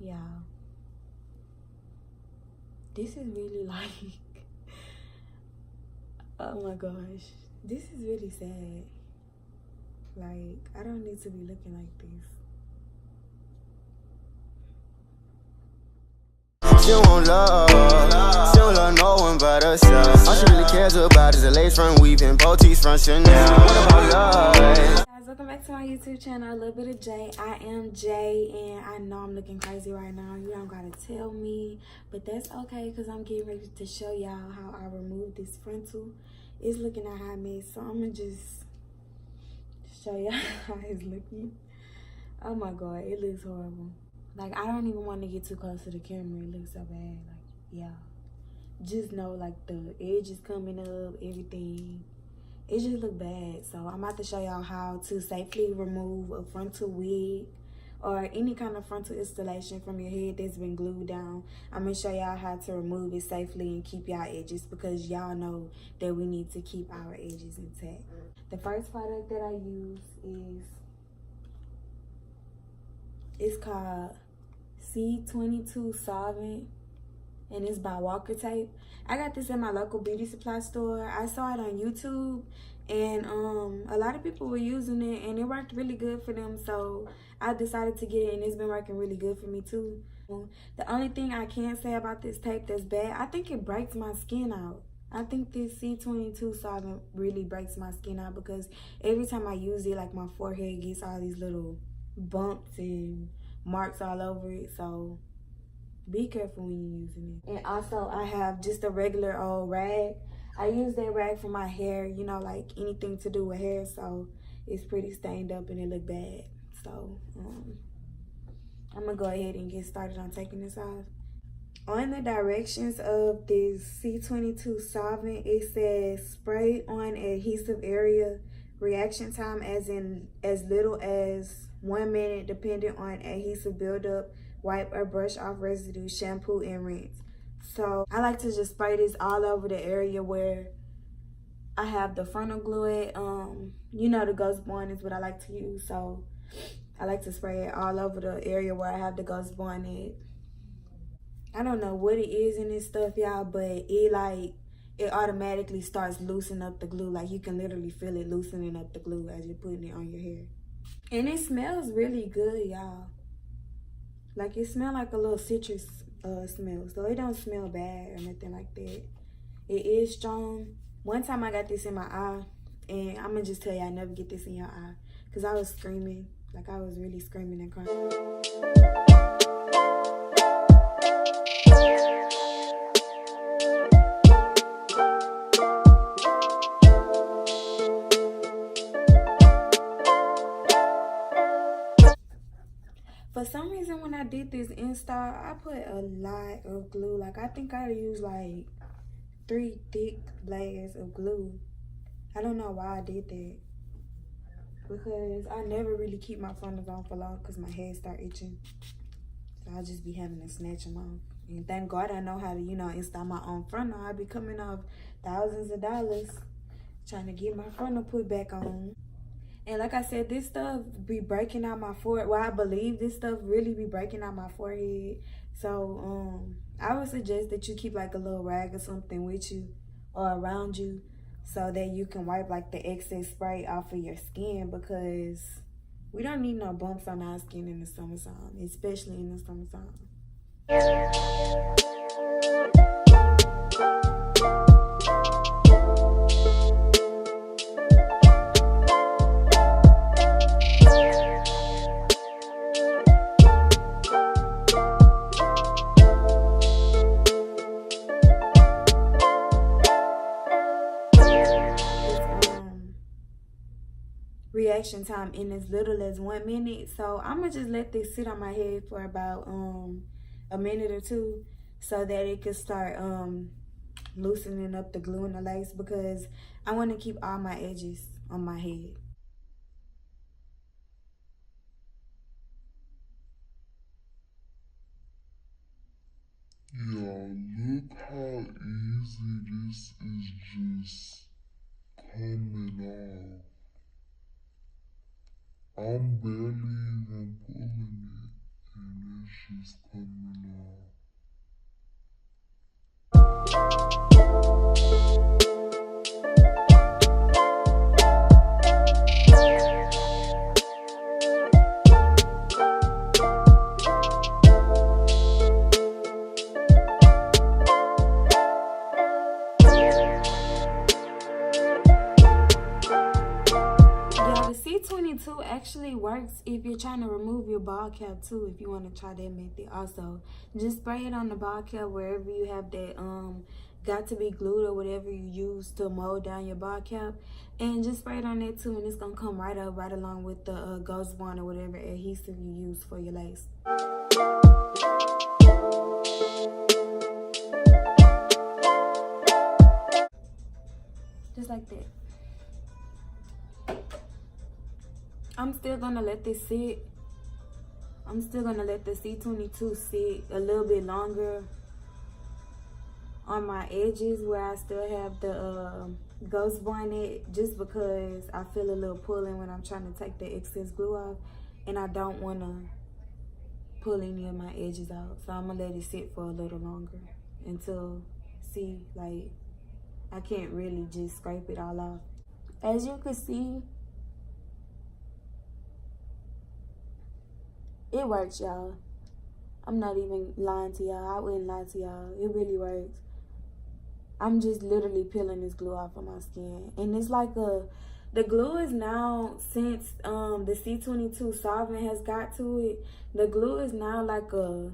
Yeah, this is really like, oh my gosh, this is really sad. Like, I don't need to be looking like this. She don't love no one but herself. All she really cares about is a lace front weaving, boutiques from Chanel. What about love? Guys, welcome back to my YouTube channel, A Little Bit of J. I am Jay, and I know I'm looking crazy right now. You don't gotta tell me, but that's okay, because I'm getting ready to show y'all how I removed this frontal. It's looking a hot mess, so I'm gonna just show y'all how it's looking. Oh my god, it looks horrible. Like, I don't even want to get too close to the camera. It looks so bad. Like, yeah. Just know, like, the edges coming up, everything. It just look bad. So I'm about to show y'all how to safely remove a frontal wig or any kind of frontal installation from your head that's been glued down. I'm gonna show y'all how to remove it safely and keep y'all edges, because y'all know that we need to keep our edges intact. The first product that I use is, it's called C22 Solvent, and it's by Walker Tape. I got this in my local beauty supply store. I saw it on YouTube, and a lot of people were using it, and it worked really good for them. So I decided to get it, and it's been working really good for me too. The only thing I can say about this tape that's bad, I think it breaks my skin out. I think this C22 solvent really breaks my skin out, because every time I use it, like, my forehead gets all these little bumps and marks all over it. So be careful when you're using it. And also, I have just a regular old rag. I use that rag for my hair, you know, like anything to do with hair. So it's pretty stained up and it look bad. So I'm gonna go ahead and get started on taking this off. On the directions of this C22 solvent, it says spray on adhesive area, reaction time as little as 1 minute, depending on adhesive buildup. Wipe or brush off residue, shampoo and rinse. So I like to just spray this all over the area where I have the frontal glue at. You know, the Ghost Bond is what I like to use. So I like to spray it all over the area where I have the Ghost Bond at. I don't know what it is in this stuff, y'all, but it automatically starts loosening up the glue. Like, you can literally feel it loosening up the glue as you're putting it on your hair. And it smells really good, y'all. Like, it smells like a little citrus smell. So it don't smell bad or nothing like that. It is strong. One time I got this in my eye, and I'm gonna just tell you, I never get this in your eye, because I was screaming. Like, I was really screaming and crying. For some reason, when I did this install, I put a lot of glue. Like, I think I used like 3 thick layers of glue. I don't know why I did that, because I never really keep my frontals on for long, because my head start itching. So I'll just be having to snatch them off. And thank God I know how to, you know, install my own frontal. I'll be coming off thousands of dollars trying to get my frontal put back on. And like I said, this stuff be breaking out my forehead. Well, I believe this stuff really be breaking out my forehead. So I would suggest that you keep like a little rag or something with you or around you, so that you can wipe like the excess spray off of your skin, because we don't need no bumps on our skin in the summertime, especially in the summertime. Reaction time in as little as 1 minute. So I'm gonna just let this sit on my head for about a minute or two, so that it could start loosening up the glue and the lace, because I want to keep all my edges on my head. Yeah, look how easy this is just coming off. I'm barely even pulling it, and it's just coming off. C22 actually works if you're trying to remove your ball cap too, if you want to try that method also. Just spray it on the ball cap wherever you have that got to be glued or whatever you use to mold down your ball cap, and just spray it on there too, and it's gonna come right up right along with the ghost bond or whatever adhesive you use for your lace. Just like that. I'm still gonna let this sit. I'm still gonna let the C22 sit a little bit longer on my edges where I still have the ghost bonnet, just because I feel a little pulling when I'm trying to take the excess glue off, and I don't want to pull any of my edges out. So I'm gonna let it sit for a little longer until, see, like, I can't really just scrape it all off. As you can see, it works, y'all. I'm not even lying to y'all. I wouldn't lie to y'all. It really works. I'm just literally peeling this glue off of my skin. And it's like the glue is now, since the C22 solvent has got to it, the glue is now like a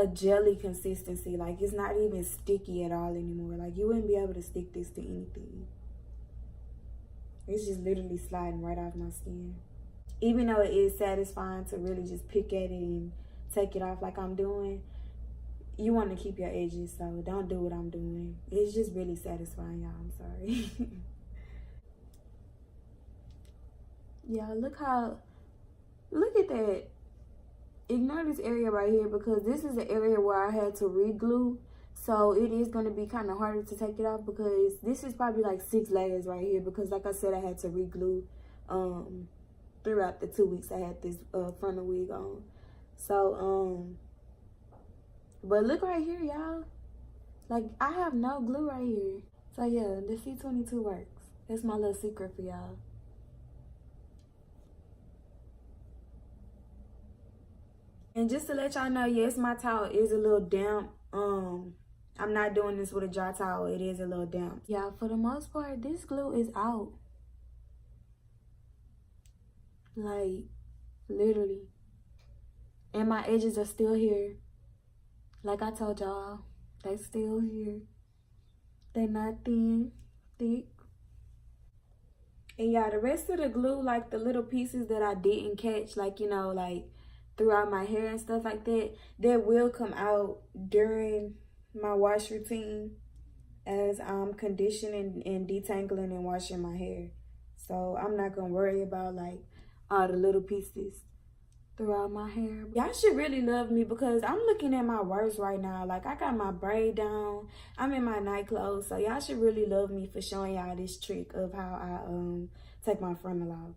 jelly consistency. Like, it's not even sticky at all anymore. Like, you wouldn't be able to stick this to anything. It's just literally sliding right off my skin. Even though it is satisfying to really just pick at it and take it off like I'm doing, you want to keep your edges, so don't do what I'm doing. It's just really satisfying, y'all. I'm sorry. Yeah, look at that. Ignore this area right here, because this is the area where I had to re-glue. So it is going to be kind of harder to take it off, because this is probably like 6 layers right here, because like I said, I had to re-glue throughout the 2 weeks I had this frontal wig on. So but look right here, y'all. Like, I have no glue right here. So yeah, the C22 works. That's my little secret for y'all. And just to let y'all know, yes, my towel is a little damp. I'm not doing this with a dry towel. It is a little damp. Yeah, for the most part, this glue is out. Like, literally. And my edges are still here. Like I told y'all, they still here. They're not thin, thick. And yeah, the rest of the glue, like the little pieces that I didn't catch, like, you know, like throughout my hair and stuff like that will come out during my wash routine as I'm conditioning and detangling and washing my hair. So I'm not gonna worry about like all the little pieces throughout my hair. Y'all should really love me, because I'm looking at my worst right now. Like, I got my braid down, I'm in my night clothes, so y'all should really love me for showing y'all this trick of how I take my frontal off,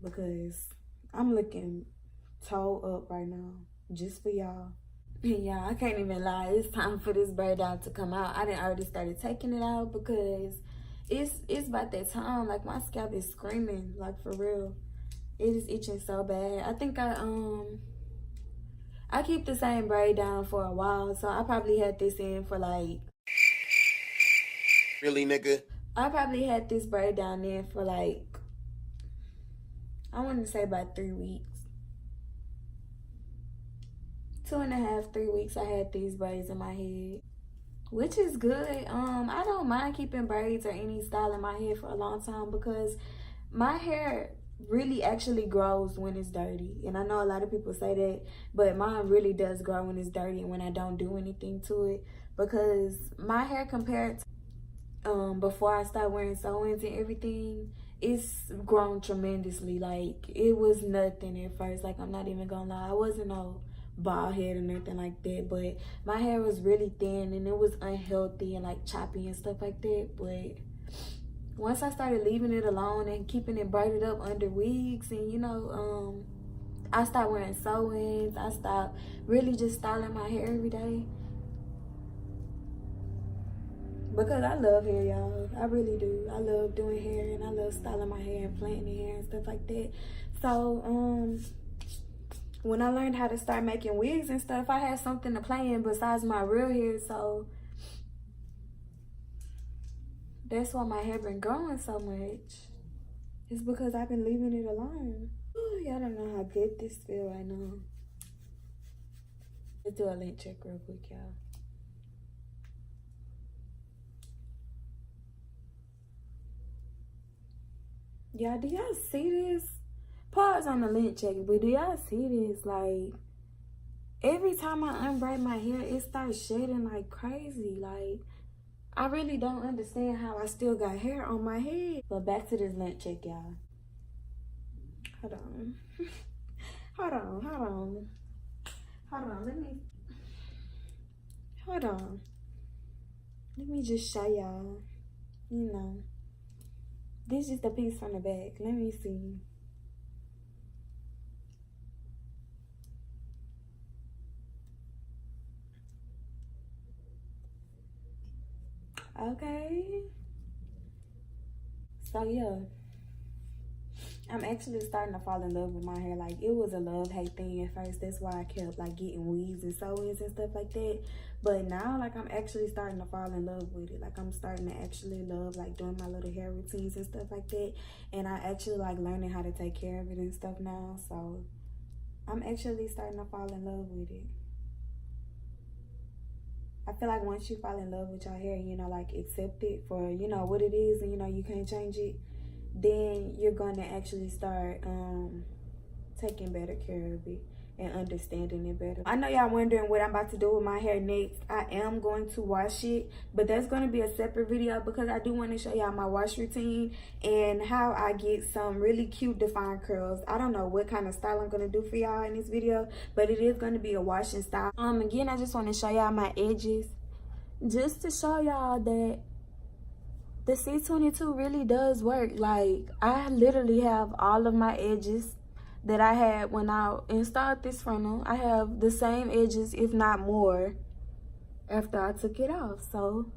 because I'm looking toe up right now just for y'all. Yeah, I can't even lie, it's time for this braid down to come out. I done already started taking it out, because it's about that time. Like, my scalp is screaming, like, for real. It is itching so bad. I think I keep the same braid down for a while, so I probably had this in for like, Really, nigga? I probably had this braid down there for like, I want to say about 3 weeks. 2.5, 3 weeks I had these braids in my head, which is good. I don't mind keeping braids or any style in my hair for a long time, because my hair really actually grows when it's dirty. And I know a lot of people say that, but mine really does grow when it's dirty and when I don't do anything to it, because my hair, compared to before I started wearing sew-ins and everything, it's grown tremendously. Like, it was nothing at first. Like, I'm not even gonna lie, I wasn't no bald head or nothing like that, but my hair was really thin and it was unhealthy and like choppy and stuff like that. But once I started leaving it alone and keeping it braided up under wigs, and you know, I stopped wearing sew-ins. I stopped really just styling my hair every day. Because I love hair, y'all. I really do. I love doing hair, and I love styling my hair and planting hair and stuff like that. So, when I learned how to start making wigs and stuff, I had something to play in besides my real hair. So, that's why my hair been growing so much. It's because I've been leaving it alone. Ooh, y'all don't know how good this feel right now. Let's do a lint check real quick, y'all. Y'all, do y'all see this? Pause on the lint check, but do y'all see this? Like, every time I unbraid my hair, it starts shedding like crazy. Like, I really don't understand how I still got hair on my head. But back to this lint check, y'all. Hold on. Hold on. Let me just show y'all. You know. This is the piece from the back. Let me see. Okay. So yeah. I'm actually starting to fall in love with my hair. Like, it was a love-hate thing at first. That's why I kept like getting weaves and sew-ins and stuff like that. But now, like, I'm actually starting to fall in love with it. Like, I'm starting to actually love like doing my little hair routines and stuff like that. And I actually like learning how to take care of it and stuff now. So I'm actually starting to fall in love with it. I feel like once you fall in love with your hair, you know, like accept it for, you know, what it is, and you know you can't change it, then you're going to actually start taking better care of it and understanding it better. I know y'all wondering what I'm about to do with my hair next. I am going to wash it, but that's going to be a separate video because I do want to show y'all my wash routine and how I get some really cute defined curls. I don't know what kind of style I'm going to do for y'all in this video, but it is going to be a washing style. Again, I just want to show y'all my edges just to show y'all that the C22 really does work. Like, I literally have all of my edges that I had when I installed this frontal. I have the same edges, if not more, after I took it off. So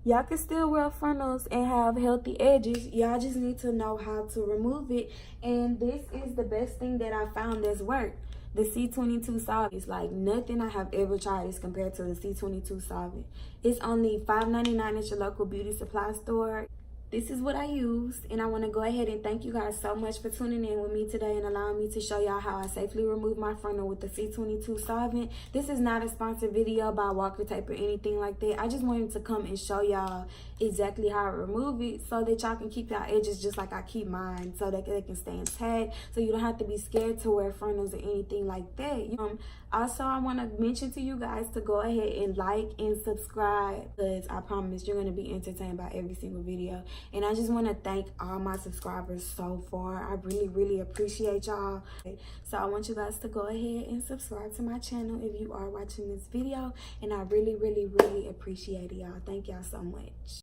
y'all can still wear frontals and have healthy edges. Y'all just need to know how to remove it. And this is the best thing that I found that's worked. The C22 solvent is like nothing I have ever tried is compared to the C22 solvent. It's only $5.99 at your local beauty supply store. This is what I used, and I want to go ahead and thank you guys so much for tuning in with me today and allowing me to show y'all how I safely remove my frontal with the C22 solvent. This is not a sponsored video by Walker Tape or anything like that. I just wanted to come and show y'all exactly how I remove it so that y'all can keep y'all edges just like I keep mine, so that they can stay intact, so you don't have to be scared to wear frontals or anything like that. Also, I want to mention to you guys to go ahead and like and subscribe, because I promise you're going to be entertained by every single video. And I just want to thank all my subscribers so far. I really appreciate y'all. So I want you guys to go ahead and subscribe to my channel if you are watching this video. And I really appreciate it, y'all. Thank y'all so much.